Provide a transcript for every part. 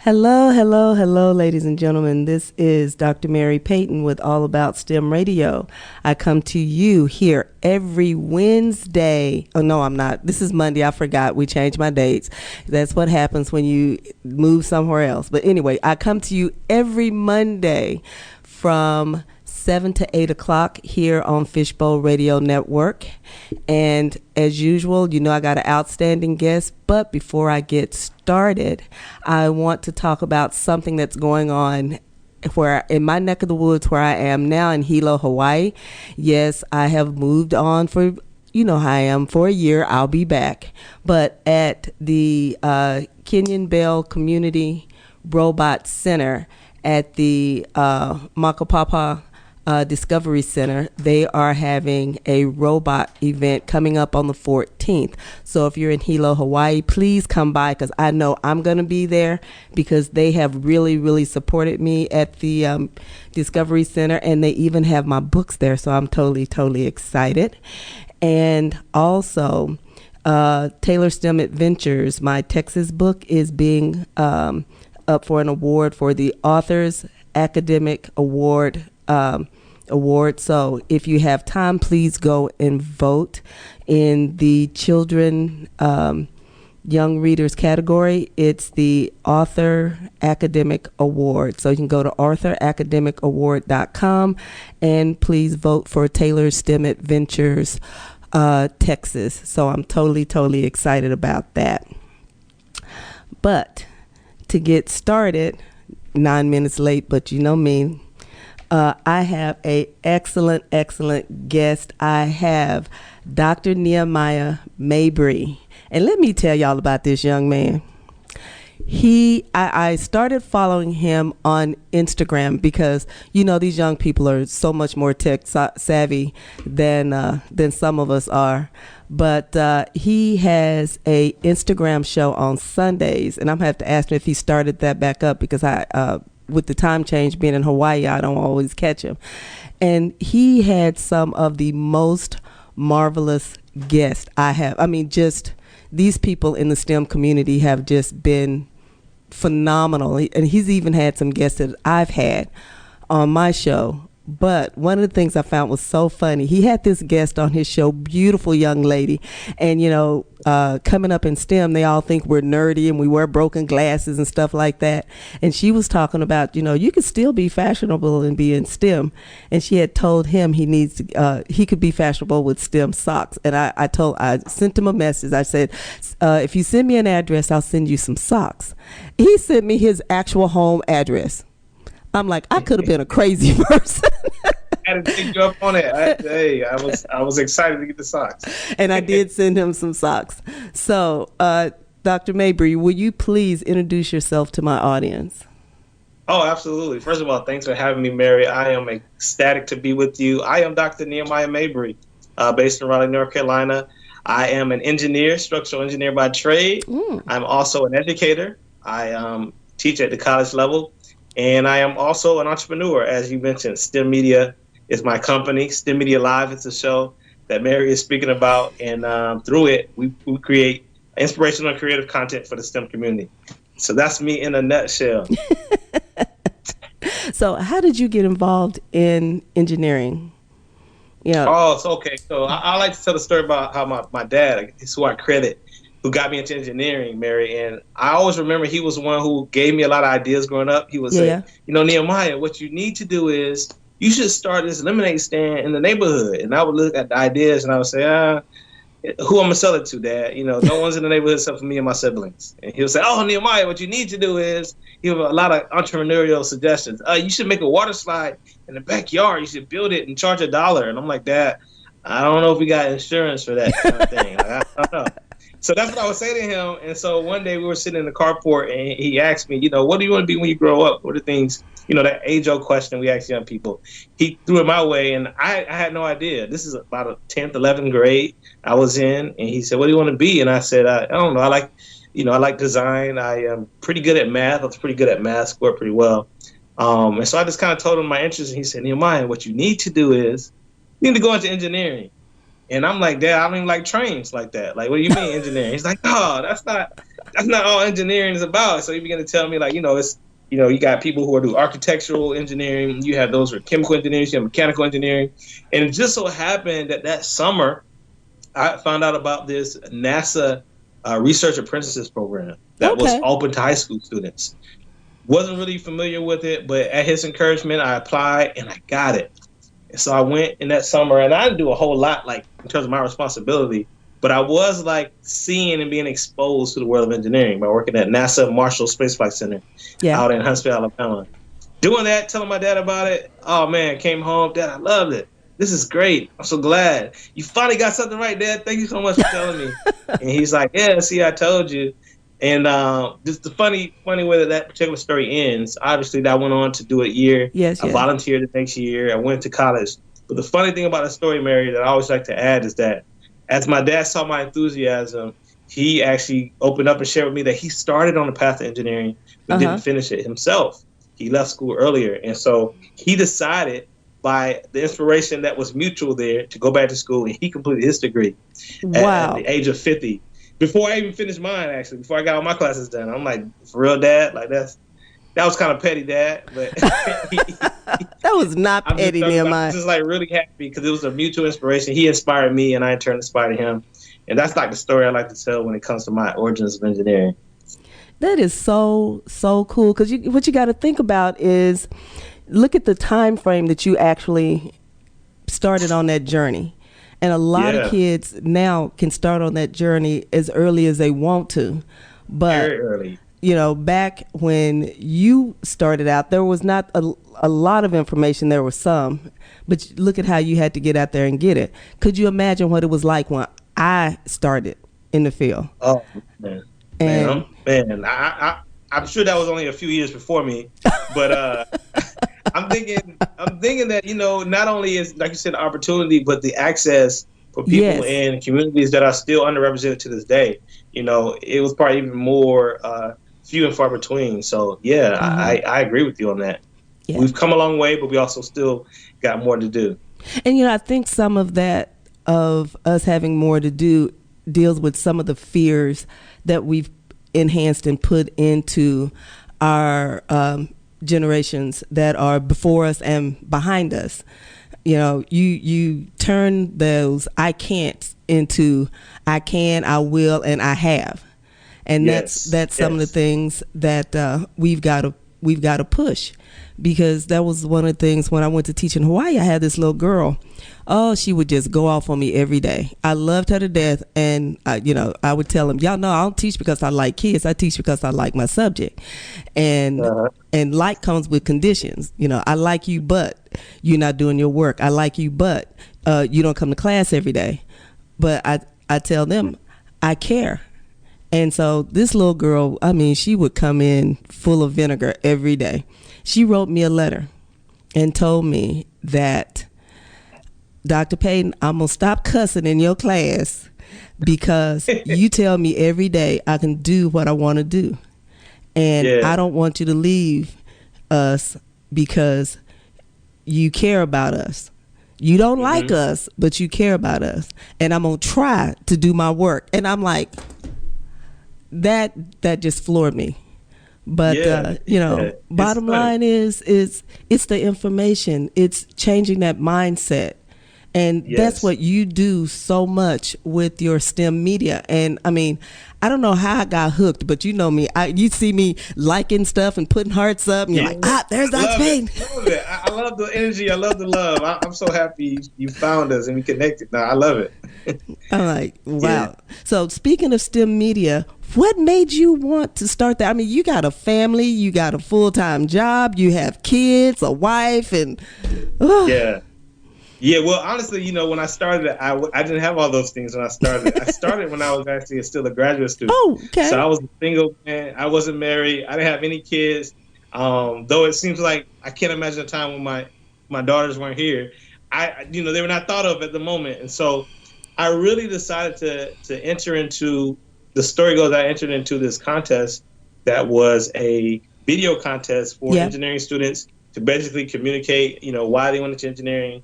Hello, hello, hello, ladies and gentlemen. This is Dr. Mary Payton with All About STEM Radio. I come to you here every Wednesday. Oh, no, I'm not. This is Monday. I forgot. We changed my dates. That's what happens when you move somewhere else. But anyway, I come to you every Monday from 7 to 8 o'clock here on Fishbowl Radio Network. And as usual, you know I got an outstanding guest. But before I get started, I want to talk about something that's going on where in my neck of the woods where I am now in Hilo, Hawaii. Yes, I have moved on for, you know how I am, for a year. I'll be back. But at the Kenyon Bell Community Robot Center at the Makapapa Discovery Center, they are having a robot event coming up on the 14th. So if you're in Hilo, Hawaii, please come by because I know I'm going to be there because they have really, really supported me at the Discovery Center, and they even have my books there. So I'm totally, totally excited. And also, Taylor STEM Adventures, my Texas book, is being up for an award for the Authors Academic Award. So if you have time, please go and vote in the children young readers category. It's the Author Academic Award. So you can go to authoracademicaward.com and please vote for Taylor STEM Adventures Texas. So I'm totally, totally excited about that. But to get started, 9 minutes late, but you know me, I have a excellent guest. I have Dr. Nehamiah Mabry. And let me tell y'all about this young man. I started following him on Instagram because, you know, these young people are so much more tech savvy than some of us are. But he has a Instagram show on Sundays, and I'm going to have to ask him if he started that back up because with the time change being in Hawaii, I don't always catch him. And he had some of the most marvelous guests I have. I mean, just these people in the STEM community have just been phenomenal. And he's even had some guests that I've had on my show. But one of the things I found was so funny. He had this guest on his show, beautiful young lady. And, you know, coming up in STEM, they all think we're nerdy and we wear broken glasses and stuff like that. And she was talking about, you know, you could still be fashionable and be in STEM. And she had told him he could be fashionable with STEM socks. And I sent him a message. I said, if you send me an address, I'll send you some socks. He sent me his actual home address. I'm like, I could have been a crazy person. I had to take you up on it. I was excited to get the socks. And I did send him some socks. So, Dr. Mabry, will you please introduce yourself to my audience? Oh, absolutely. First of all, thanks for having me, Mary. I am ecstatic to be with you. I am Dr. Nehamiah Mabry, based in Raleigh, North Carolina. I am an engineer, structural engineer by trade. I'm also an educator. I teach at the college level. And I am also an entrepreneur. As you mentioned, STEM Media is my company. STEM Media Live is a show that Mary is speaking about. And through it, we create inspirational and creative content for the STEM community. So that's me in a nutshell. So how did you get involved in engineering? Oh, so okay. So I like to tell the story about how my dad is who I credit, who got me into engineering, Mary. And I always remember he was the one who gave me a lot of ideas growing up. He would say, you know, Nehamiah, what you need to do is you should start this lemonade stand in the neighborhood. And I would look at the ideas and I would say, who I'm going to sell it to, Dad? You know, no one's in the neighborhood except for me and my siblings. And he'll say, oh, Nehamiah, what you need to do is, he have a lot of entrepreneurial suggestions. You should make a water slide in the backyard. You should build it and charge $1. And I'm like, Dad, I don't know if we got insurance for that kind of thing. I don't know. So that's what I would say to him. And so one day we were sitting in the carport and he asked me, you know, what do you want to be when you grow up? What are things, you know, that age-old question we ask young people. He threw it my way and I had no idea. This is about a 10th, 11th grade I was in. And he said, what do you want to be? And I said, I don't know. I like design. I am pretty good at math. I was pretty good at math, scored pretty well. And so I just kind of told him my interest. And he said, Nehamiah, what you need to do is you need to go into engineering. And I'm like, Dad, I don't even like trains like that. Like, what do you mean engineering? He's like, oh, that's that's not all engineering is about. So he began to tell me, like, it's, you got people who do architectural engineering, you have those who are chemical engineering, you have mechanical engineering. And it just so happened that summer, I found out about this NASA research apprentices program that was open to high school students. Wasn't really familiar with it, but at his encouragement, I applied and I got it. And so I went in that summer, and I didn't do a whole lot, like, in terms of my responsibility, but I was, like, seeing and being exposed to the world of engineering by working at NASA Marshall Space Flight Center out in Huntsville, Alabama. Doing that, telling my dad about it. Oh, man, came home. Dad, I loved it. This is great. I'm so glad. You finally got something right, Dad. Thank you so much for telling me. And he's like, yeah, see, I told you. And just the funny way that particular story ends, obviously, I went on to do a year. I volunteered the next year. I went to college. But the funny thing about the story, Mary, that I always like to add is that as my dad saw my enthusiasm, he actually opened up and shared with me that he started on the path of engineering, but didn't finish it himself. He left school earlier. And so he decided, by the inspiration that was mutual there, to go back to school, and he completed his degree at the age of 50. Before I even finished mine, actually, before I got all my classes done. I'm like, for real, Dad? Like, that was kind of petty, Dad. But that was not petty, Nehemiah. I'm just like really happy because it was a mutual inspiration. He inspired me, and I in turn inspired him. And that's like the story I like to tell when it comes to my origins of engineering. That is so cool, because what you got to think about is, look at the time frame that you actually started on that journey. And a lot of kids now can start on that journey as early as they want to. But, very early. Back when you started out, there was not a lot of information. There was some. But look at how you had to get out there and get it. Could you imagine what it was like when I started in the field? Oh, man. I'm sure that was only a few years before me. But I'm thinking that, not only is, like you said, the opportunity, but the access for people in communities that are still underrepresented to this day. It was probably even more few and far between. So, I agree with you on that. Yeah. We've come a long way, but we also still got more to do. And, I think some of that, of us having more to do, deals with some of the fears that we've enhanced and put into our generations that are before us and behind us. You turn those I can't into I can, I will, and I have. And that's some of the things that we've got to push, because that was one of the things when I went to teach in Hawaii. I had this little girl. Oh, she would just go off on me every day. I loved her to death, and I would tell them, y'all know I don't teach because I like kids. I teach because I like my subject, and like comes with conditions. I like you, but you're not doing your work. I like you, but you don't come to class every day. But I tell them I care. And so this little girl, she would come in full of vinegar every day. She wrote me a letter and told me that, Dr. Payton, I'm going to stop cussing in your class because you tell me every day I can do what I want to do. And I don't want you to leave us because you care about us. You don't like us, but you care about us. And I'm going to try to do my work. And I'm like, that just floored me. But bottom line is it's the information. It's changing that mindset. And that's what you do so much with your STEM media. And I don't know how I got hooked, but you know me. You see me liking stuff and putting hearts up, and you're like, there's Dr. Payton. I love the energy. I love the love. I'm so happy you found us and we connected. Now I love it. I'm like, wow. Yeah. So speaking of STEM media, what made you want to start that? You got a family, you got a full-time job, you have kids, a wife, and Yeah, well, honestly, when I started, I didn't have all those things when I started. I started when I was actually still a graduate student. Oh, okay. So I was a single man. I wasn't married. I didn't have any kids. Though it seems like I can't imagine a time when my daughters weren't here. They were not thought of at the moment. And so I really decided to enter into, the story goes, I entered into this contest that was a video contest for engineering students to basically communicate, why they went into engineering,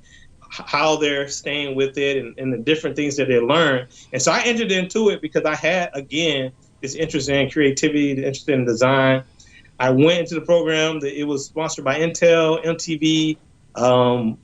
how they're staying with it, and the different things that they learn. And so I entered into it because I had, again, this interest in creativity, the interest in design. I went into the program. It was sponsored by Intel, MTV, a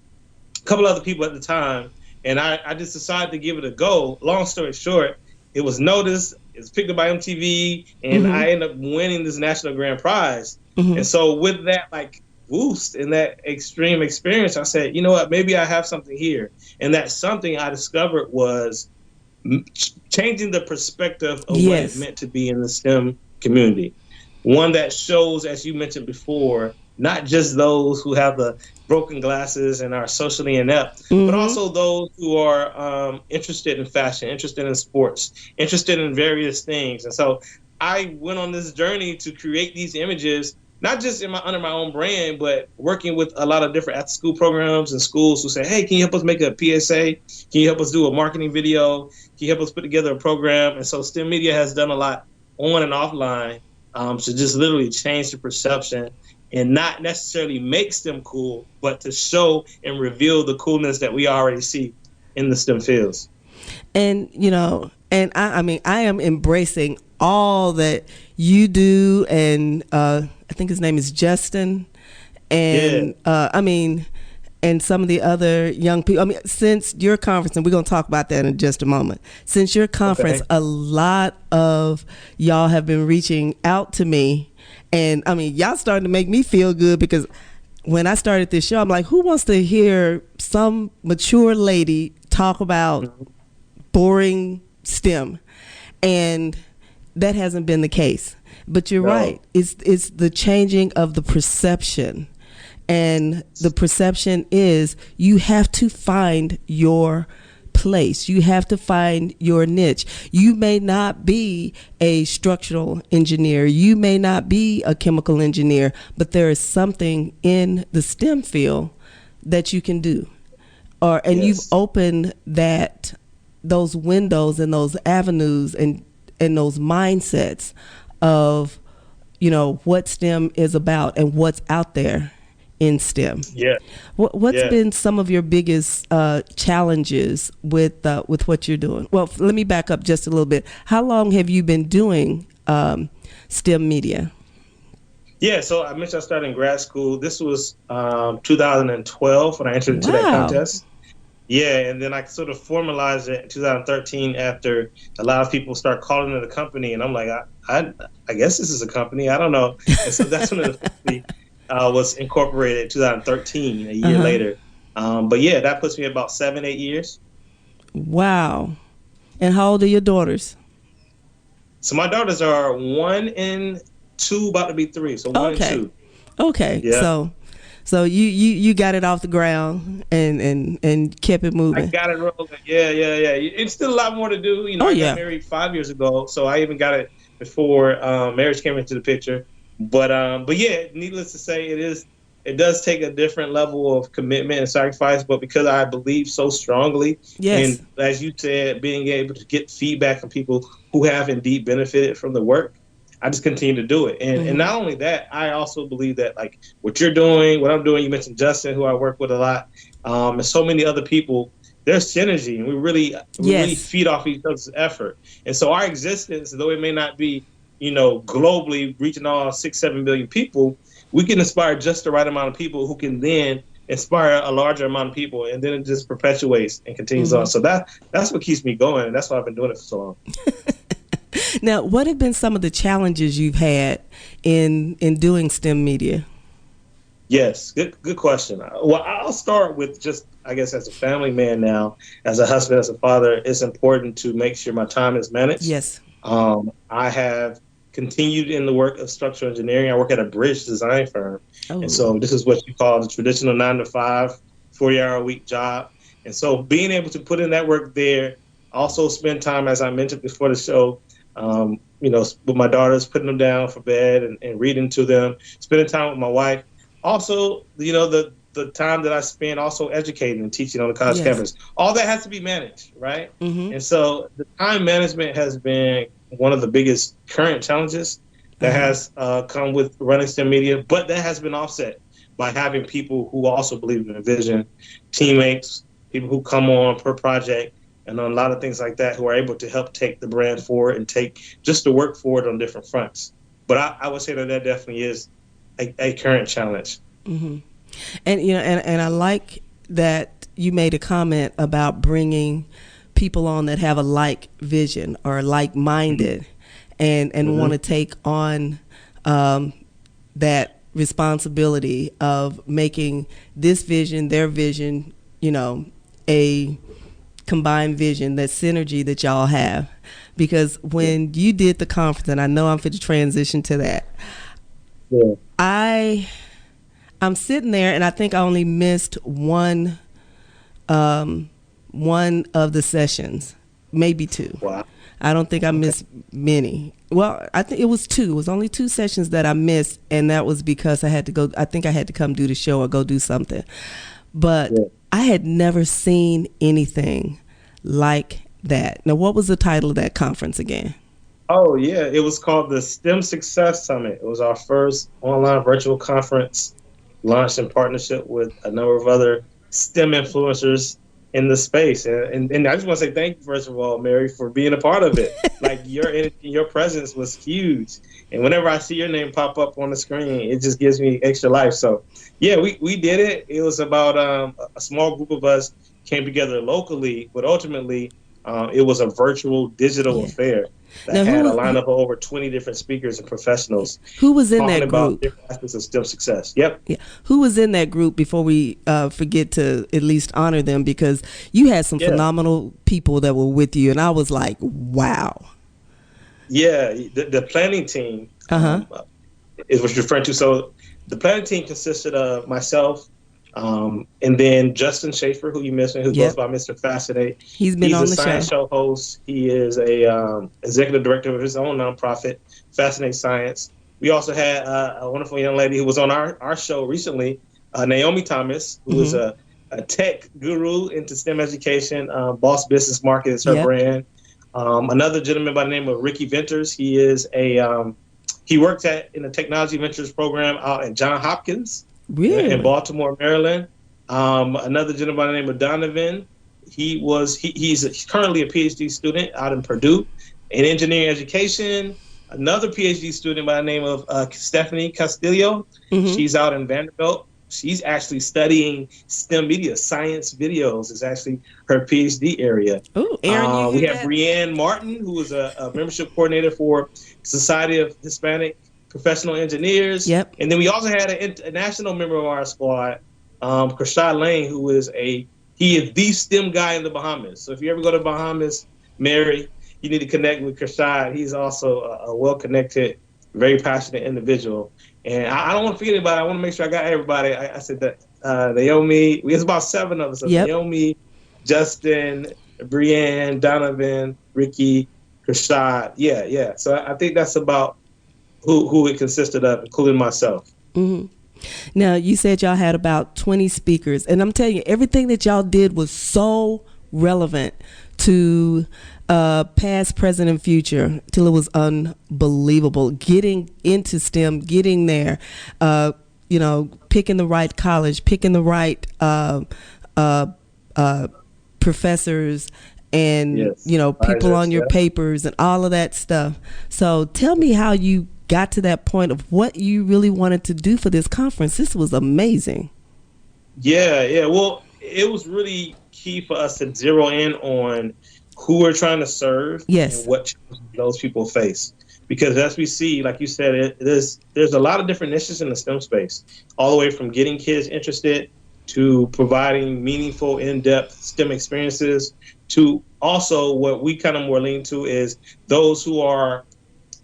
couple other people at the time. And I just decided to give it a go. Long story short, it was noticed, it was picked up by MTV, and I ended up winning this national grand prize. And so with that like boost and that extreme experience, I said, you know what, maybe I have something here. And that something I discovered was changing the perspective of what it meant to be in the STEM community. One that shows, as you mentioned before, not just those who have the broken glasses and are socially inept, but also those who are interested in fashion, interested in sports, interested in various things. And so I went on this journey to create these images, not just under my own brand, but working with a lot of different after-school programs and schools who say, hey, can you help us make a PSA? Can you help us do a marketing video? Can you help us put together a program? And so STEM Media has done a lot on and offline to just literally change the perception and not necessarily make STEM cool, but to show and reveal the coolness that we already see in the STEM fields. And, you know, and I mean, I am embracing all that you do. And I think his name is Justin. And I mean, and some of the other young people. I mean, since your conference, and we're going to talk about that in just a moment. Since your conference, a lot of y'all have been reaching out to me. And I mean, y'all starting to make me feel good, because when I started this show, I'm like, who wants to hear some mature lady talk about boring STEM? And that hasn't been the case. But you're right. It's the changing of the perception. And the perception is you have to find your place. You have to find your niche. You may not be a structural engineer. You may not be a chemical engineer, but there is something in the STEM field that you can do. And you've opened those windows and those avenues and those mindsets of, you know, what STEM is about and what's out there in STEM. What's been some of your biggest challenges with what you're doing? Well, let me back up just a little bit. How long have you been doing STEM media? Yeah, so I mentioned I started in grad school. This was 2012 when I entered into that contest. Yeah, and then I sort of formalized it in 2013 after a lot of people start calling it a company, and I'm like, I guess this is a company. I don't know. And so that's when it was incorporated in 2013, a year later. But yeah, that puts me about 7-8 years. Wow. And how old are your daughters? So my daughters are 1 and 2, about to be 3. So 1 and 2. Okay. Yeah. So you got it off the ground and kept it moving. I got it rolling. Yeah. It's still a lot more to do. You know, I got married 5 years ago, so I even got it before marriage came into the picture. But yeah, needless to say, it does take a different level of commitment and sacrifice. But because I believe so strongly, and as you said, being able to get feedback from people who have indeed benefited from the work, I just continue to do it. And not only that, I also believe that like what you're doing, what I'm doing, you mentioned Justin, who I work with a lot, and so many other people, there's synergy, and we really feed off each other's effort. And so our existence, though it may not be, you know, globally reaching all 6-7 billion people, we can inspire just the right amount of people who can then inspire a larger amount of people, and then it just perpetuates and continues on. So that's what keeps me going, and that's why I've been doing it for so long. Now, what have been some of the challenges you've had in doing STEM media? Yes, good question. Well, I'll start with just, I guess, as a family man now, as a husband, as a father, it's important to make sure my time is managed. Yes. I have continued in the work of structural engineering. I work at a bridge design firm. And so this is what you call the traditional 9-to-5, 40-hour-a-week job. And so being able to put in that work there, also spend time, as I mentioned before the show, you know, with my daughters, putting them down for bed and reading to them, spending time with my wife. Also, you know, the time that I spend also educating and teaching on the college campus. All that has to be managed, right? And so the time management has been one of the biggest current challenges that has come with running STEM media, but that has been offset by having people who also believe in the vision, teammates, people who come on per project and on a lot of things like that, who are able to help take the brand forward and take just the work forward on different fronts. But I would say that definitely is a current challenge. Mm-hmm. And and I like that you made a comment about bringing people on that have a like vision or like minded, and want to take on that responsibility of making this vision, their vision, a combined vision, that synergy that y'all have. Because when you did the conference, and I know I'm fit to transition to that, I'm sitting there, and I think I only missed one of the sessions, maybe two. Wow. I don't think I missed many. Well, I think it was two. It was only two sessions that I missed, and that was because I had to go. I think I had to come do the show or go do something. But I had never seen anything like that. Now, what was the title of that conference again? Oh, yeah. It was called the STEM Success Summit. It was our first online virtual conference, launched in partnership with a number of other STEM influencers in the space. And I just want to say thank you, first of all, Mary, for being a part of it. Like, your presence was huge. And whenever I see your name pop up on the screen, it just gives me extra life. So, yeah, we did it. It was about a small group of us came together locally, but ultimately it was a virtual digital affair that had a lineup of over 20 different speakers and professionals. Who was in that group? About different aspects of STEM success. Yep. Yeah. Who was in that group before we forget to at least honor them? Because you had some phenomenal people that were with you, and I was like, wow. Yeah, the planning team is what you're referring to. So the planning team consisted of myself, and then Justin Schaefer, who you mentioned, who goes by Mr. Fascinate. He's on the show. He's a science show host. He is a executive director of his own nonprofit, Fascinate Science. We also had a wonderful young lady who was on our show recently, Naomi Thomas, who is a tech guru into STEM education. Boss Business Market is her brand. Another gentleman by the name of Ricky Venters. He is he works in the Technology Ventures program out at Johns Hopkins. Really? In Baltimore, Maryland. Another gentleman by the name of Donovan. He's currently a PhD student out in Purdue in engineering education. Another PhD student by the name of Stephanie Castillo. She's out in Vanderbilt. She's actually studying STEM media. Science videos is actually her PhD area. Oh, Aaron, we have Brianne Martin, who is a membership coordinator for Society of Hispanic Professional Engineers. Yep. And then we also had a national member of our squad, Krashad Lane, who is he is the STEM guy in the Bahamas. So if you ever go to Bahamas, Mary, you need to connect with Krashad. He's also a well-connected, very passionate individual. And I don't want to forget anybody. I want to make sure I got everybody. I said that Naomi, it's about 7 of us. So Naomi, Justin, Brianne, Donovan, Ricky, Krashad. Yeah. So I think that's about who it consisted of, including myself. Mm-hmm. Now, you said y'all had about 20 speakers, and I'm telling you, everything that y'all did was so relevant to past, present, and future, till it was unbelievable. Getting into STEM, getting there, picking the right college, picking the right professors, and people on your papers and all of that stuff. So tell me how you got to that point of what you really wanted to do for this conference. This was amazing. Yeah. Well, it was really key for us to zero in on who we're trying to serve and what those people face. Because as we see, like you said, there's a lot of different niches in the STEM space, all the way from getting kids interested to providing meaningful, in-depth STEM experiences, to also what we kind of more lean to is those who are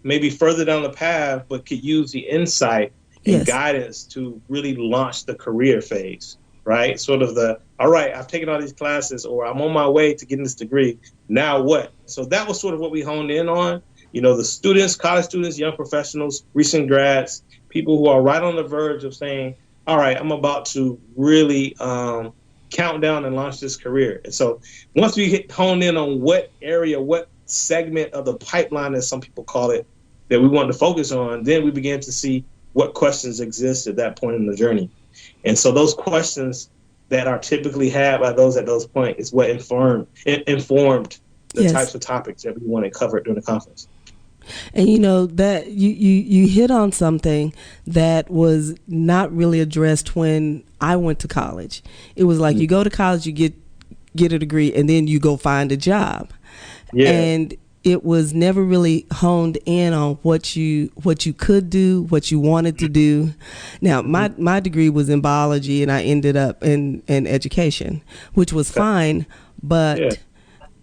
maybe further down the path, but could use the insight and guidance to really launch the career phase, right? Sort of all right, I've taken all these classes, or I'm on my way to getting this degree. Now what? So that was sort of what we honed in on. The students, college students, young professionals, recent grads, people who are right on the verge of saying, all right, I'm about to really count down and launch this career. And so once we honed in on what area, what segment of the pipeline, as some people call it, that we wanted to focus on, then we began to see what questions exist at that point in the journey. And so those questions that are typically had by those at those points is what informed the types of topics that we want to cover during the conference. And that you hit on something that was not really addressed when I went to college. It was like you go to college, you get a degree, and then you go find a job. Yeah. And it was never really honed in on what you could do, what you wanted to do. Now, my degree was in biology, and I ended up in education, which was fine, but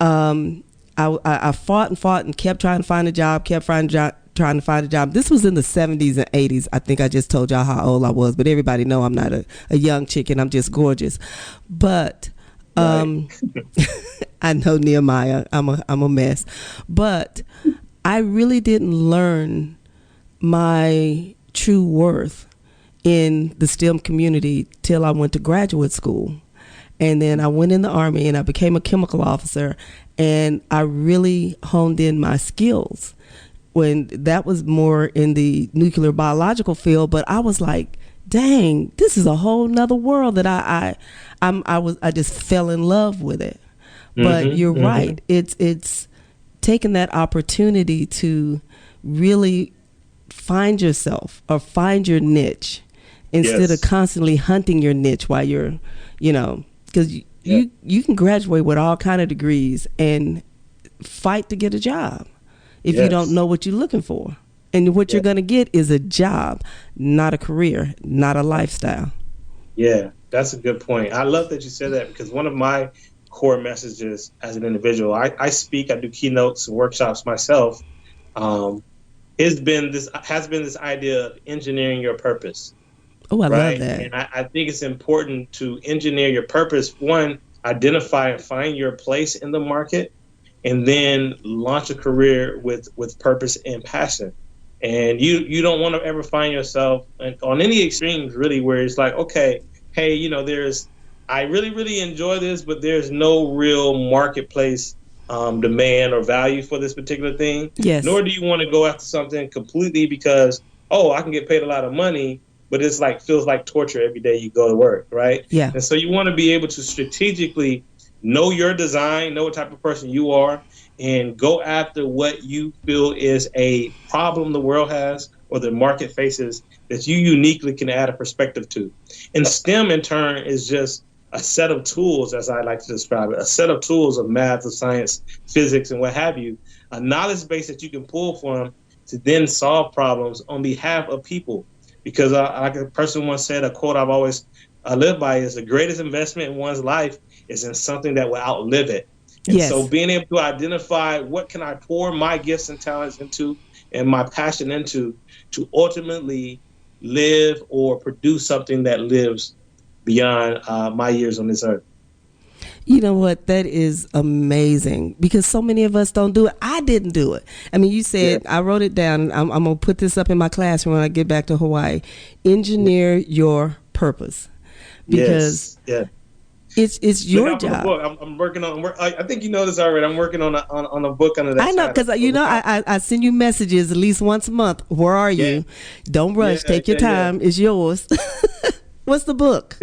I fought and kept trying to find a job, trying to find a job. This was in the 70s and 80s. I think I just told y'all how old I was, but everybody know I'm not a young chick, and I'm just gorgeous. But I know, Nehamiah, I'm a mess. But I really didn't learn my true worth in the STEM community till I went to graduate school. And then I went in the Army and I became a chemical officer, and I really honed in my skills when that was more in the nuclear biological field. But I was like, dang, this is a whole nother world that I just fell in love with it. But you're right. It's taking that opportunity to really find yourself or find your niche instead of constantly hunting your niche while you're, because you can graduate with all kind of degrees and fight to get a job if you don't know what you're looking for. And what you're going to get is a job, not a career, not a lifestyle. Yeah, that's a good point. I love that you said that, because one of my core messages as an individual, I speak, I do keynotes and workshops myself, has been this idea of engineering your purpose. Oh, I love that. And I think it's important to engineer your purpose. One, identify and find your place in the market, and then launch a career with purpose and passion. And you don't want to ever find yourself on any extremes, really, where it's like, okay, hey, I really, really enjoy this, but there's no real marketplace demand or value for this particular thing. Yes. Nor do you want to go after something completely because, I can get paid a lot of money, but it's feels like torture every day you go to work, right? Yeah. And so you want to be able to strategically know your design, know what type of person you are, and go after what you feel is a problem the world has or the market faces that you uniquely can add a perspective to. And STEM, in turn, is just a set of tools, as I like to describe it, a set of tools of math, of science, physics, and what have you, a knowledge base that you can pull from to then solve problems on behalf of people. Because like a person once said, a quote I've always lived by is, the greatest investment in one's life is in something that will outlive it. And so being able to identify what can I pour my gifts and talents into and my passion into to ultimately live or produce something that lives beyond my years on this earth. You know what? That is amazing, because so many of us don't do it. I didn't do it. I mean, you said, I wrote it down. I'm going to put this up in my classroom when I get back to Hawaii. Engineer your purpose, because it's your job. I'm working on. I think you know this already. I'm working on a book under that. I know, because I send you messages at least once a month. Where are you? Don't rush. Take your time. It's yours. What's the book?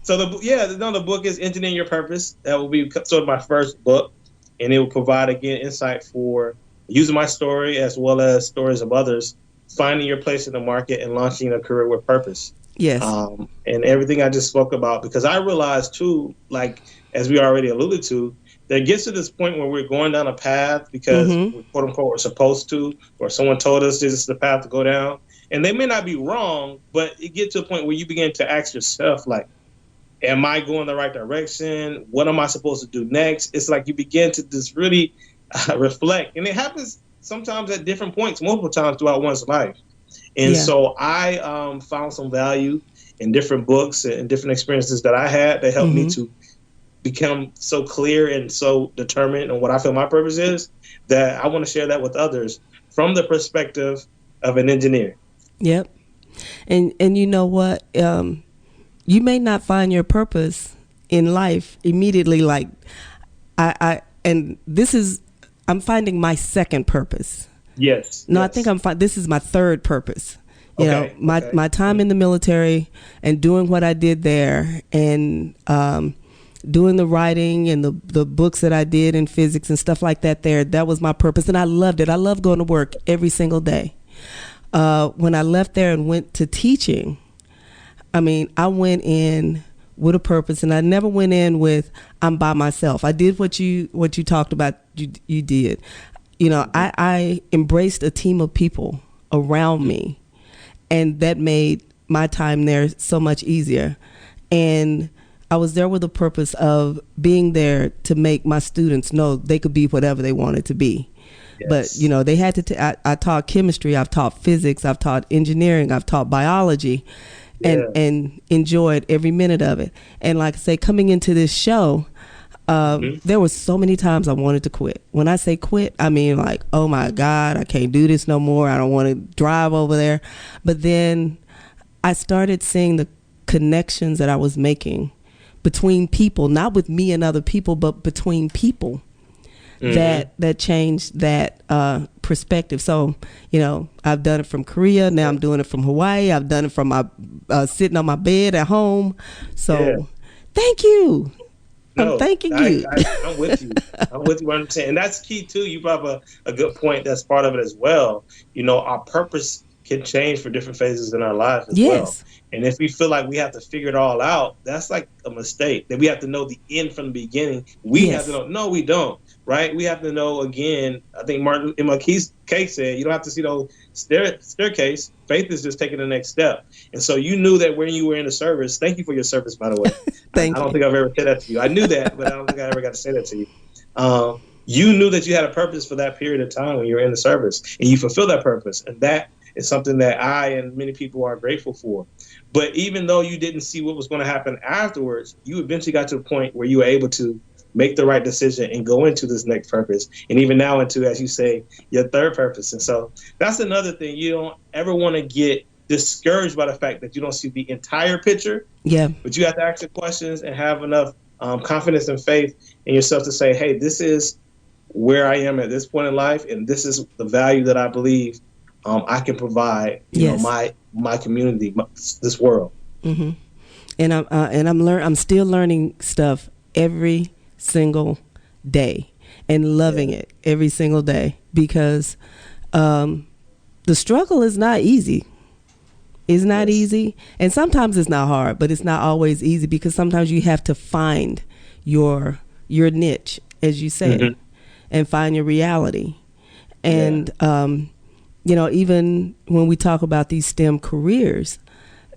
So the book is Engineering Your Purpose. That will be sort of my first book, and it will provide, again, insight for using my story as well as stories of others, finding your place in the market and launching a career with purpose. Yes. And everything I just spoke about, because I realized too, like, as we already alluded to, that it gets to this point where we're going down a path because we, quote unquote, we're supposed to, or someone told us this is the path to go down. And they may not be wrong, but it gets to a point where you begin to ask yourself, like, am I going the right direction? What am I supposed to do next? It's like you begin to just really reflect. And it happens sometimes at different points, multiple times throughout one's life. And so I found some value in different books and different experiences that I had that helped me to become so clear and so determined on what I feel my purpose is, that I want to share that with others from the perspective of an engineer. Yep. And you know what? You may not find your purpose in life immediately. Like I'm finding my second purpose. Yes. No, yes. I think this is my third purpose. You know, my time in the military and doing what I did there, and doing the writing and the books that I did in physics and stuff like that there, that was my purpose. And I loved it. I loved going to work every single day. When I left there and went to teaching, I mean, I went in with a purpose, and I never went in with, I'm by myself. I did what you talked about you did. You know, I embraced a team of people around me, and that made my time there so much easier. And I was there with the purpose of being there to make my students know they could be whatever they wanted to be. Yes. But, you know, they had to, I taught chemistry, I've taught physics, I've taught engineering, I've taught biology, and enjoyed every minute of it. And like I say, coming into this show, there were so many times I wanted to quit. When I say quit, I mean like, oh my God, I can't do this no more. I don't want to drive over there. But then I started seeing the connections that I was making between people, not with me and other people, but between people, that changed that perspective. So, you know, I've done it from Korea. Now I'm doing it from Hawaii. I've done it from my sitting on my bed at home. So thank you. No, I'm thanking you. I'm with you. I'm with you 100%. And that's key, too. You brought up a good point. That's part of it as well. You know, our purpose can change for different phases in our life as well. And if we feel like we have to figure it all out, that's like a mistake. That we have to know the end from the beginning. We have to know. No, we don't. Right? We have to know, again, I think Martin McKee's case said, you don't have to see the staircase. Faith is just taking the next step. And so you knew that when you were in the service. Thank you for your service, by the way. I don't think I've ever said that to you. I knew that, but I don't think I ever got to say that to you. You knew that you had a purpose for that period of time when you were in the service, and you fulfilled that purpose. And that is something that I and many people are grateful for. But even though you didn't see what was going to happen afterwards, you eventually got to a point where you were able to make the right decision and go into this next purpose. And even now into, as you say, your third purpose. And so that's another thing. You don't ever want to get discouraged by the fact that you don't see the entire picture. Yeah. But you have to ask the questions and have enough confidence and faith in yourself to say, hey, this is where I am at this point in life. And this is the value that I believe I can provide, you know, my community, this world. Mm-hmm. And I'm still learning stuff every single day and loving it every single day, because the struggle is not easy. It's not easy, and sometimes it's not hard, but it's not always easy, because sometimes you have to find your niche, as you say, and find your reality. And you know, even when we talk about these STEM careers,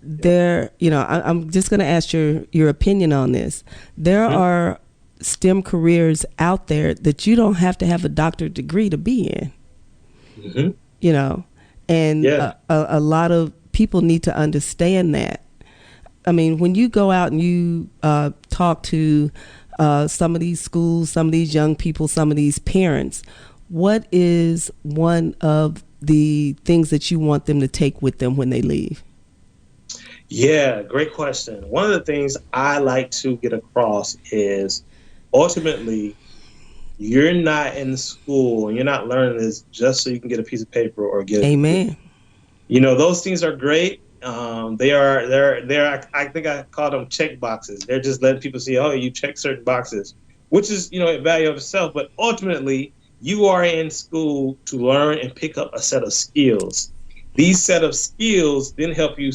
there, you know, I'm just going to ask your opinion on this. There are STEM careers out there that you don't have to have a doctorate degree to be in, you know, and a lot of people need to understand that. I mean, when you go out and you talk to some of these schools, some of these young people, some of these parents, what is one of the things that you want them to take with them when they leave? Yeah, great question. One of the things I like to get across is ultimately, you're not in school and you're not learning this just so you can get a piece of paper or get Amen. You know, those things are great. They're I think I call them check boxes. They're just letting people see, oh, you check certain boxes, which is, you know, a value of itself. But ultimately, you are in school to learn and pick up a set of skills. These set of skills then help you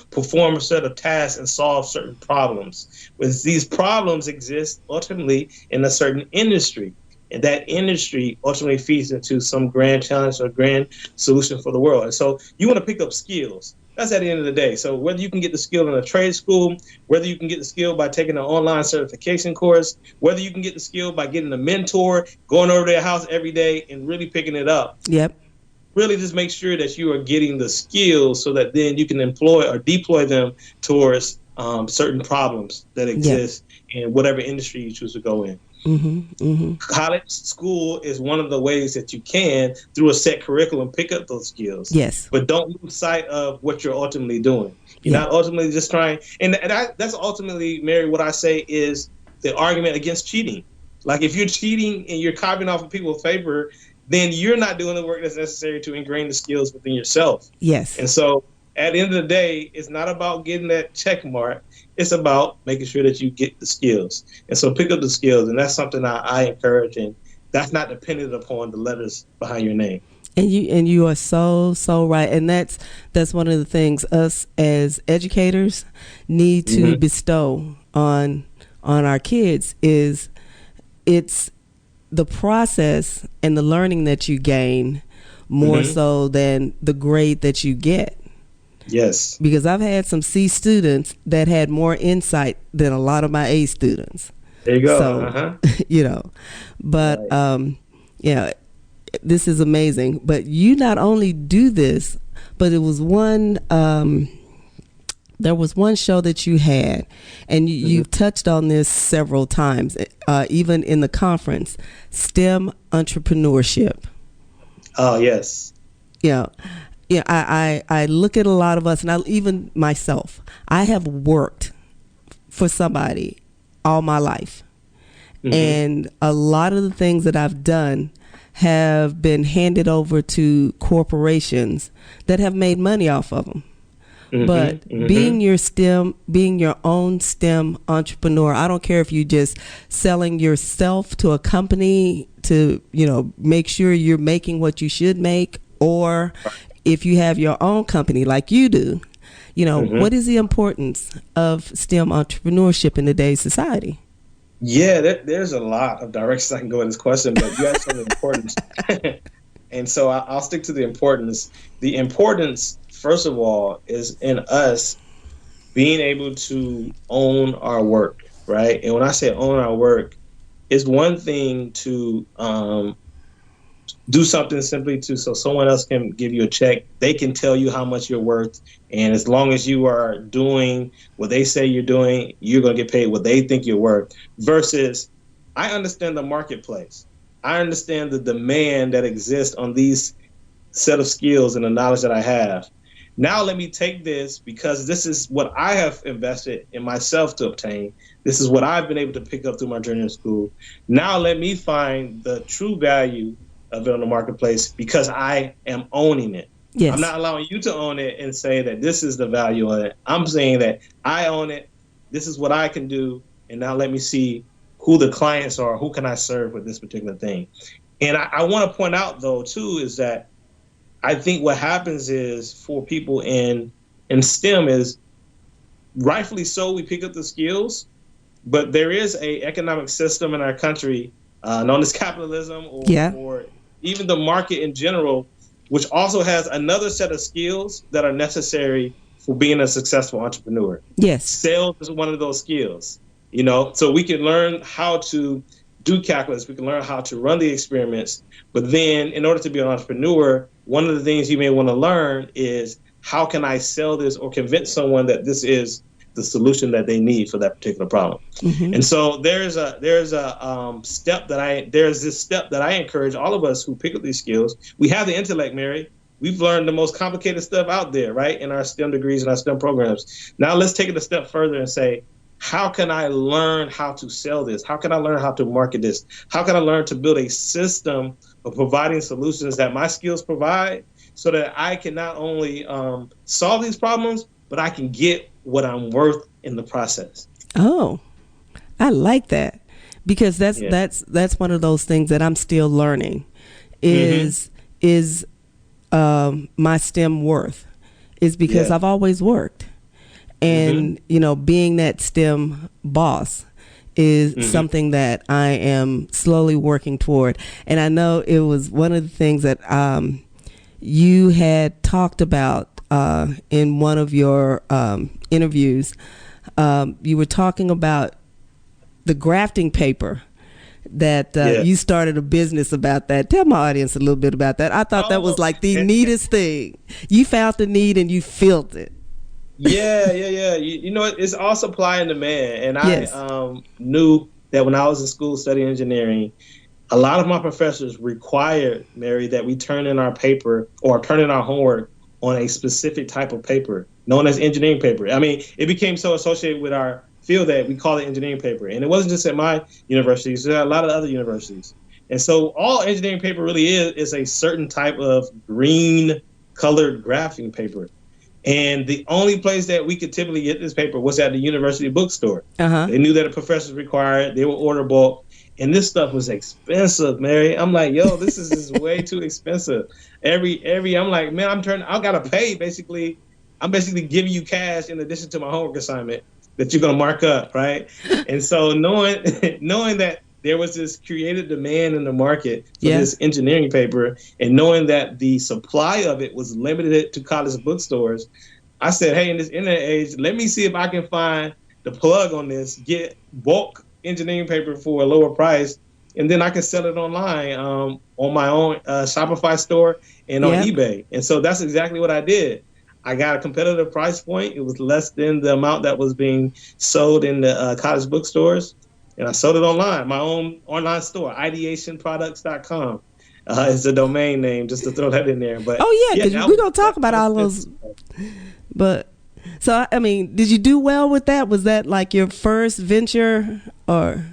perform a set of tasks and solve certain problems. When these problems exist ultimately in a certain industry, and that industry ultimately feeds into some grand challenge or grand solution for the world. And so you want to pick up skills. That's at the end of the day. So whether you can get the skill in a trade school, whether you can get the skill by taking an online certification course, whether you can get the skill by getting a mentor, going over to their house every day and really picking it up. Yep. Really just make sure that you are getting the skills so that then you can employ or deploy them towards certain problems that exist in whatever industry you choose to go in. College, school is one of the ways that you can, through a set curriculum, pick up those skills. Yes. But don't lose sight of what you're ultimately doing. You're not ultimately just trying. And that's ultimately, Mary, what I say is the argument against cheating. Like if you're cheating and you're copying off of people's paper, then you're not doing the work that's necessary to ingrain the skills within yourself. Yes. And so at the end of the day, it's not about getting that check mark. It's about making sure that you get the skills. And so pick up the skills. And that's something I encourage. And that's not dependent upon the letters behind your name. And you are so right. And that's one of the things us as educators need to bestow on our kids is it's the process and the learning that you gain more so than the grade that you get. Yes. Because I've had some C students that had more insight than a lot of my A students. There you go. So, but right. This is amazing. But you not only do this, but it was one, there was one show that you had, and you've touched on this several times, even in the conference, STEM entrepreneurship. Oh, yes. I look at a lot of us, and even myself, I have worked for somebody all my life. And a lot of the things that I've done have been handed over to corporations that have made money off of them. But being your own STEM entrepreneur, I don't care if you just selling yourself to a company to, make sure you're making what you should make, or if you have your own company like you do, what is the importance of STEM entrepreneurship in today's society? Yeah, there's a lot of directions I can go in this question, but you asked something important. And so I'll stick to the importance. The importance, first of all, is in us being able to own our work, right? And when I say own our work, it's one thing to do something simply so someone else can give you a check. They can tell you how much you're worth. And as long as you are doing what they say you're doing, you're going to get paid what they think you're worth. Versus, I understand the marketplace. I understand the demand that exists on these set of skills and the knowledge that I have. Now let me take this, because this is what I have invested in myself to obtain. This is what I've been able to pick up through my journey in school. Now let me find the true value of it on the marketplace, because I am owning it. Yes. I'm not allowing you to own it and say that this is the value of it. I'm saying that I own it. This is what I can do. And now let me see who the clients are. Who can I serve with this particular thing? And I want to point out, though, too, is that I think what happens is for people in STEM is rightfully so, we pick up the skills, but there is a economic system in our country known as capitalism or even the market in general, which also has another set of skills that are necessary for being a successful entrepreneur. Yes. Sales is one of those skills, so we can learn how to do calculus. We can learn how to run the experiments. But then in order to be an entrepreneur, one of the things you may want to learn is, how can I sell this or convince someone that this is the solution that they need for that particular problem? And so there's this step that I encourage all of us who pick up these skills. We have the intellect, Mary. We've learned the most complicated stuff out there, right, in our STEM degrees and our STEM programs. Now let's take it a step further and say, how can I learn how to sell this? How can I learn how to market this? How can I learn to build a system of providing solutions that my skills provide, so that I can not only solve these problems, but I can get what I'm worth in the process? Oh, I like that, because that's one of those things that I'm still learning is my STEM worth is because I've always worked. And, being that STEM boss is something that I am slowly working toward. And I know it was one of the things that you had talked about in one of your interviews. You were talking about the grafting paper that you started a business about that. Tell my audience a little bit about that. I thought that was like the neatest thing. You found the need and you filled it. Yeah. It's all supply and demand. And I knew that when I was in school studying engineering, a lot of my professors required, Mary, that we turn in our paper or turn in our homework on a specific type of paper known as engineering paper. I mean, it became so associated with our field that we call it engineering paper. And it wasn't just at my university, it was at a lot of other universities. And so all engineering paper really is a certain type of green colored graphing paper. And the only place that we could typically get this paper was at the university bookstore. They knew that a professor required, they would order bulk. And this stuff was expensive, Mary. I'm like, yo, this is just way too expensive. I'm like, man, I gotta pay basically. I'm basically giving you cash in addition to my homework assignment that you're gonna mark up, right? And so knowing that there was this creative demand in the market for this engineering paper, and knowing that the supply of it was limited to college bookstores, I said, hey, in this internet age, let me see if I can find the plug on this, get bulk engineering paper for a lower price, and then I can sell it online on my own Shopify store and on eBay. And so that's exactly what I did. I got a competitive price point. It was less than the amount that was being sold in the college bookstores. And I sold it online, my own online store, ideationproducts.com is the domain name, just to throw that in there. But because we're going to talk about all those. But so, I mean, did you do well with that? Was that like your first venture or?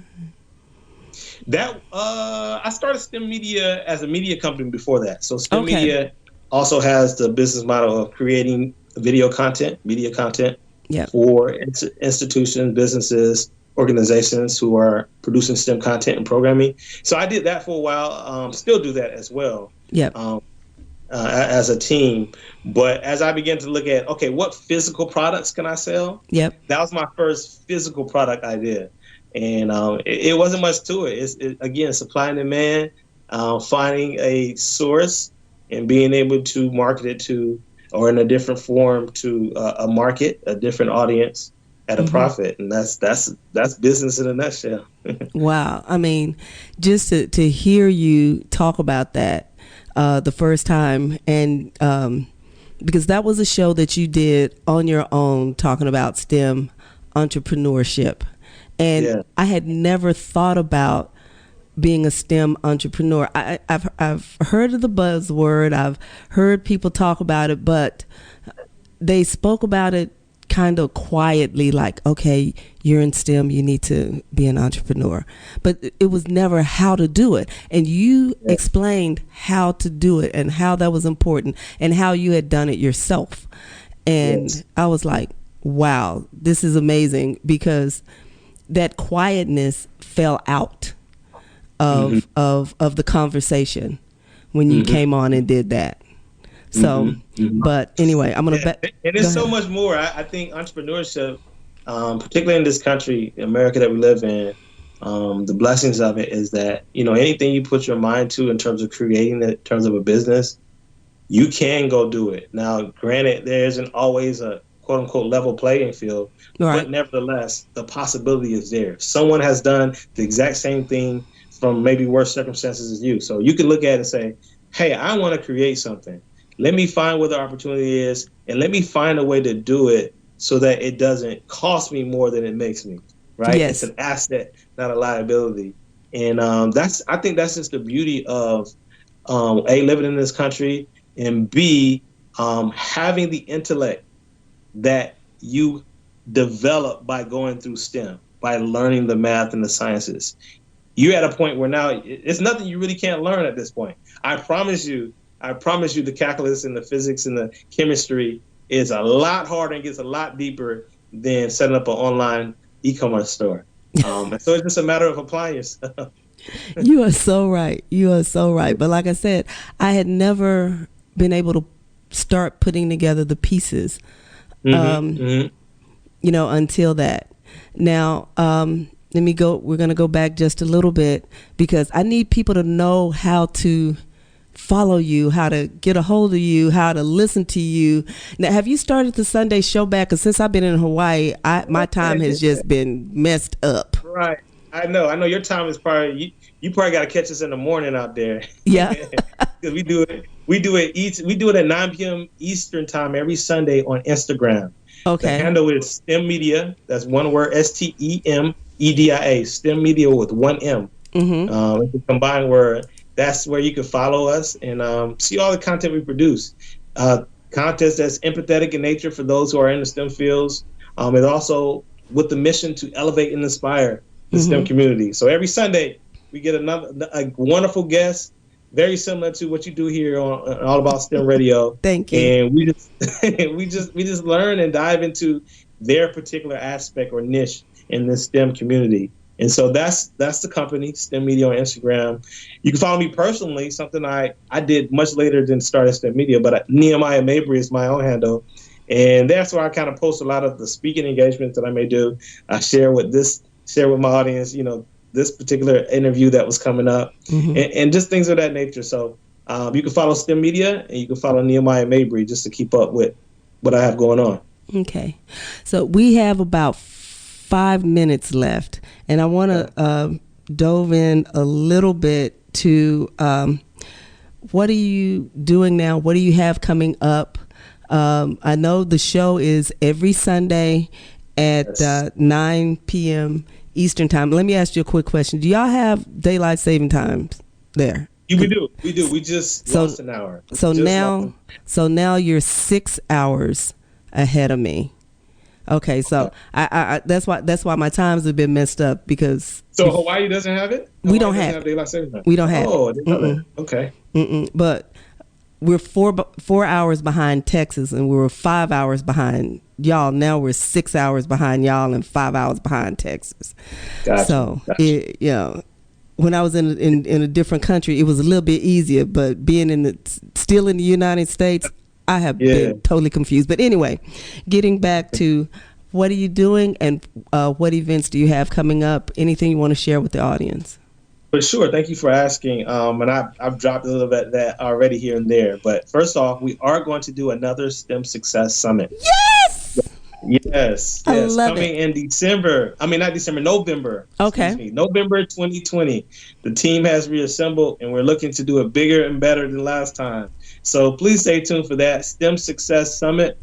That I started STEM Media as a media company before that. So STEM Media also has the business model of creating video content, media content for institutions, businesses, organizations who are producing STEM content and programming. So I did that for a while, still do that as well as a team. But as I began to look at, okay, what physical products can I sell? That was my first physical product I did. And it wasn't much to it. It's again, supply and demand, finding a source and being able to market it to, or in a different form to a market, a different audience at a profit. And that's business in a nutshell. Wow. I mean, just to hear you talk about that the first time, and because that was a show that you did on your own talking about STEM entrepreneurship. And I had never thought about being a STEM entrepreneur. I've heard of the buzzword. I've heard people talk about it, but they spoke about it kind of quietly, like, okay, you're in STEM, you need to be an entrepreneur. But it was never how to do it. And you explained how to do it and how that was important and how you had done it yourself. And I was like, wow, this is amazing, because that quietness fell out of the conversation when you came on and did that. So, but anyway, I'm going to bet. And there's so much more. I think entrepreneurship, particularly in this country, America that we live in, the blessings of it is that, anything you put your mind to in terms of creating it, in terms of a business, you can go do it. Now, granted, there isn't always a quote unquote level playing field, but nevertheless, the possibility is there. Someone has done the exact same thing from maybe worse circumstances as you. So you can look at it and say, hey, I want to create something. Let me find where the opportunity is, and let me find a way to do it so that it doesn't cost me more than it makes me, right? It's an asset, not a liability. And I think that's just the beauty of A, living in this country, and B, having the intellect that you develop by going through STEM, by learning the math and the sciences. You're at a point where now it's nothing you really can't learn at this point. I promise you the calculus and the physics and the chemistry is a lot harder and gets a lot deeper than setting up an online e-commerce store. And so it's just a matter of applying yourself. You are so right. You are so right. But like I said, I had never been able to start putting together the pieces, until that. Now, let me go. We're going to go back just a little bit, because I need people to know how to follow you, how to get a hold of you, how to listen to you. Now, have you started the Sunday show back? Because since I've been in Hawaii, my time has just been messed up. Right. I know your time is probably, you probably got to catch us in the morning out there. Yeah. Because we do it at 9 p.m. Eastern time every Sunday on Instagram. Okay. The handle is STEM Media. That's one word, STEMEDIA, STEM Media with one M. It's a combined word. That's where you can follow us and see all the content we produce. Content that's empathetic in nature for those who are in the STEM fields. And also with the mission to elevate and inspire the STEM community. So every Sunday, we get a wonderful guest, very similar to what you do here on All About STEM Radio. Thank you. And we just we just learn and dive into their particular aspect or niche in this STEM community. And so that's the company, STEM Media on Instagram. You can follow me personally, something I did much later than start STEM Media, but Nehamiah Mabry is my own handle. And that's where I kind of post a lot of the speaking engagements that I may do. I share with my audience, this particular interview that was coming up, and just things of that nature. So you can follow STEM Media, and you can follow Nehamiah Mabry just to keep up with what I have going on. Okay. So we have about 5 minutes left, and I want to dove in a little bit to what are you doing now? What do you have coming up? I know the show is every Sunday at 9 p.m. Eastern time. Let me ask you a quick question. Do y'all have daylight saving times there? We do. We just lost an hour. So now you're 6 hours ahead of me. Okay, so I that's why my times have been messed up, because Hawaii doesn't have it. We don't have daylight saving time. We don't have. Oh, okay. But we're 4 hours behind Texas, and we were 5 hours behind y'all. Now we're 6 hours behind y'all and 5 hours behind Texas. Gotcha. So when I was in a different country, it was a little bit easier. But being still in the United States, I have been totally confused. But anyway, getting back to what are you doing, and what events do you have coming up? Anything you want to share with the audience? For sure. Thank you for asking. And I've dropped a little bit of that already here and there. But first off, we are going to do another STEM Success Summit. Yes. I love coming in December. I mean, not December, November. Okay. November 2020. The team has reassembled, and we're looking to do it bigger and better than last time. So please stay tuned for that STEM Success Summit.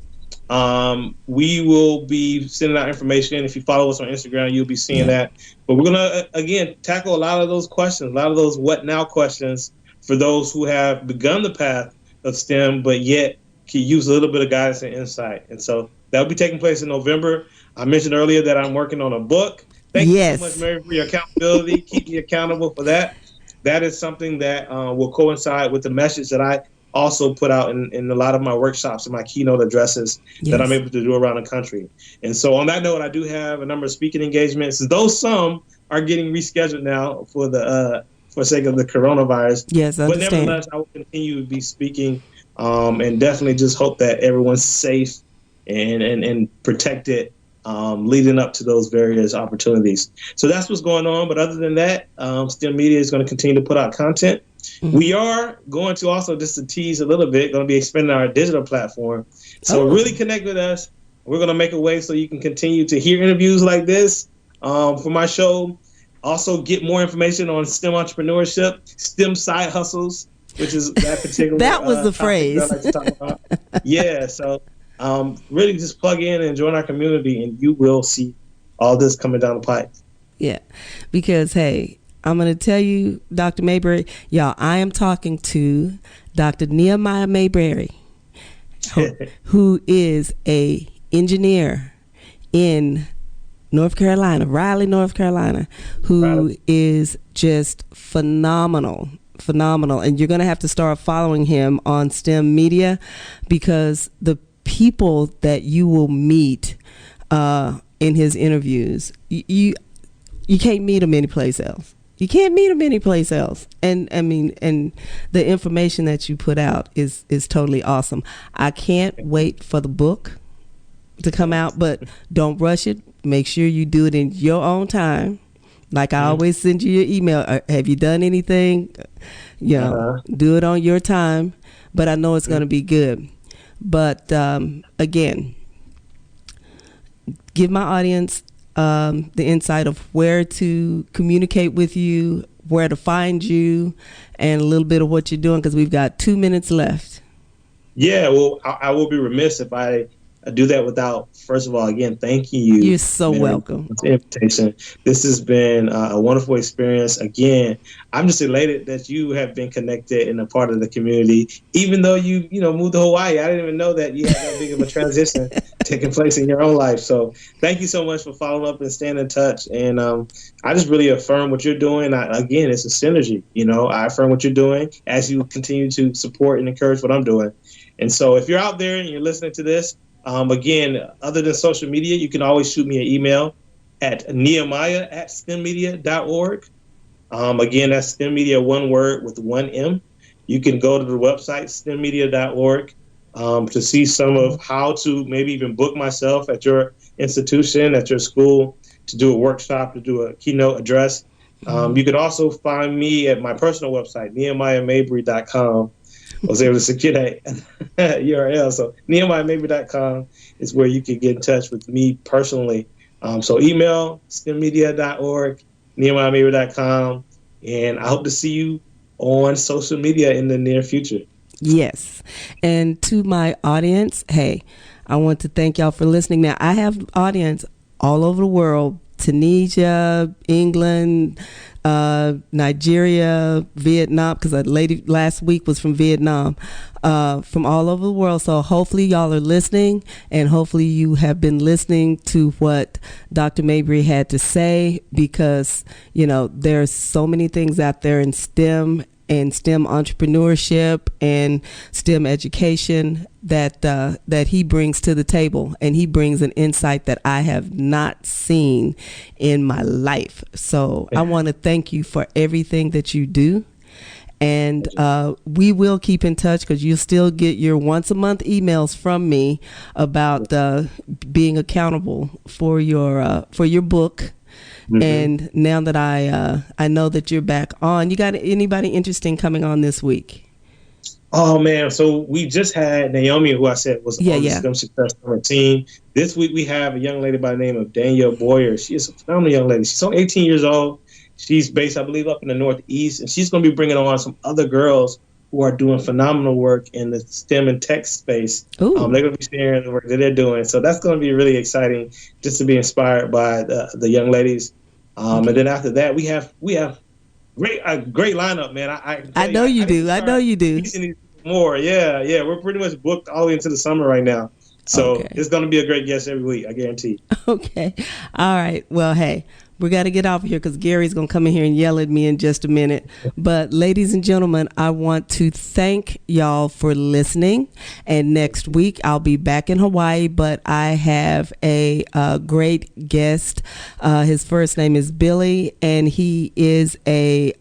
We will be sending out information. If you follow us on Instagram, you'll be seeing that. But we're going to, again, tackle a lot of those questions, a lot of those what now questions for those who have begun the path of STEM, but yet can use a little bit of guidance and insight. And so that will be taking place in November. I mentioned earlier that I'm working on a book. Thank you so much, Mary, for your accountability. Keep me accountable for that. That is something that will coincide with the message that I also put out in a lot of my workshops and my keynote addresses that I'm able to do around the country. And so on that note, I do have a number of speaking engagements, though some are getting rescheduled now for sake of the coronavirus. Yes, I understand. But nevertheless, I will continue to be speaking, and definitely just hope that everyone's safe and protected leading up to those various opportunities. So that's what's going on. But other than that, STEM Media is going to continue to put out content. We are going to also, just to tease a little bit, going to be expanding our digital platform. So really connect with us. We're going to make a way so you can continue to hear interviews like this for my show. Also get more information on STEM entrepreneurship, STEM side hustles, which is that particular that was the phrase. I like to talk about. So really just plug in and join our community, and you will see all this coming down the pipe. Yeah, because hey, I'm going to tell you, Dr. Mabry, y'all, I am talking to Dr. Nehamiah Mabry, who is a engineer in North Carolina, Raleigh, North Carolina, who is just phenomenal. And you're going to have to start following him on STEM Media, because the people that you will meet in his interviews, you can't meet them anyplace else. You can't meet him anyplace else. And I mean, and the information that you put out is totally awesome. I can't wait for the book to come out, but don't rush it. Make sure you do it in your own time. Like I always send you your email. Have you done anything? Do it on your time. But I know it's going to be good. But again, give my audience the insight of where to communicate with you, where to find you, and a little bit of what you're doing, because we've got 2 minutes left. Yeah, well, I will be remiss if I do that without, first of all, again, thanking you. You're so Mary, welcome. for the invitation. This has been a wonderful experience. Again, I'm just elated that you have been connected and a part of the community, even though you moved to Hawaii. I didn't even know that you had that big of a transition taking place in your own life. So thank you so much for following up and staying in touch. And I just really affirm what you're doing. Again, it's a synergy. I affirm what you're doing as you continue to support and encourage what I'm doing. And so if you're out there and you're listening to this, again, other than social media, you can always shoot me an email at nehamiah@stemmedia.org. Again, that's STEM Media, one word with one M. You can go to the website, stemmedia.org, to see some of how to maybe even book myself at your institution, at your school, to do a workshop, to do a keynote address. You can also find me at my personal website, nehamiahmabry.com. I was able to secure that URL. So nehamiahmabry.com is where you can get in touch with me personally. So email stemmedia.org, nehamiahmabry.com, and I hope to see you on social media in the near future. Yes. And to my audience, hey, I want to thank y'all for listening. Now, I have audience all over the world, Tunisia, England, Nigeria, Vietnam, because a lady last week was from Vietnam, from all over the world. So hopefully y'all are listening, and hopefully you have been listening to what Dr. Mabry had to say, because, there's so many things out there in STEM and STEM entrepreneurship and STEM education that he brings to the table, and he brings an insight that I have not seen in my life. So I want to thank you for everything that you do, and we will keep in touch, because you'll still get your once a month emails from me about being accountable for your book. Mm-hmm. And now that I know that you're back on, you got anybody interesting coming on this week? Oh man, so we just had Naomi, who I said was on the STEM Success Summit team. This week we have a young lady by the name of Danielle Boyer. She is a phenomenal young lady. She's only 18 years old. She's based, I believe, up in the Northeast, and she's going to be bringing on some other girls who are doing phenomenal work in the STEM and tech space. They're going to be sharing the work that they're doing. So that's going to be really exciting, just to be inspired by the young ladies. And then after that, we have a great lineup, man. I know you do. More, yeah. We're pretty much booked all the way into the summer right now. So It's going to be a great guest every week, I guarantee. Okay. All right. Well, hey, we got to get off of here, because Gary's going to come in here and yell at me in just a minute. But ladies and gentlemen, I want to thank y'all for listening. And next week, I'll be back in Hawaii, but I have a great guest. His first name is Billy, and he is a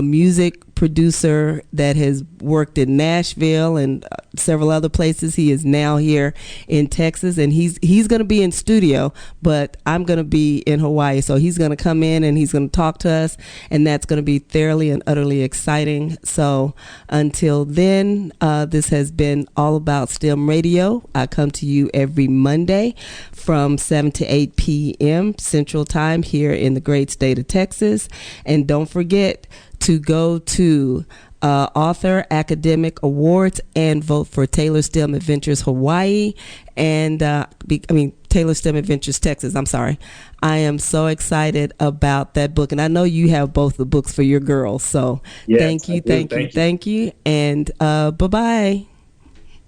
music producer that has worked in Nashville and several other places. He is now here in Texas, and he's going to be in studio, but I'm going to be in Hawaii. So he's going to come in and he's going to talk to us, and that's going to be thoroughly and utterly exciting. So until then, this has been All About STEM Radio. I come to you every Monday from 7 to 8 p.m. Central Time here in the great state of Texas. And don't forget to go to Author Academic Awards and vote for Taylor STEM Adventures Hawaii and Taylor STEM Adventures Texas. I'm sorry. I am so excited about that book, and I know you have both the books for your girls. So yes, thank you, and bye-bye.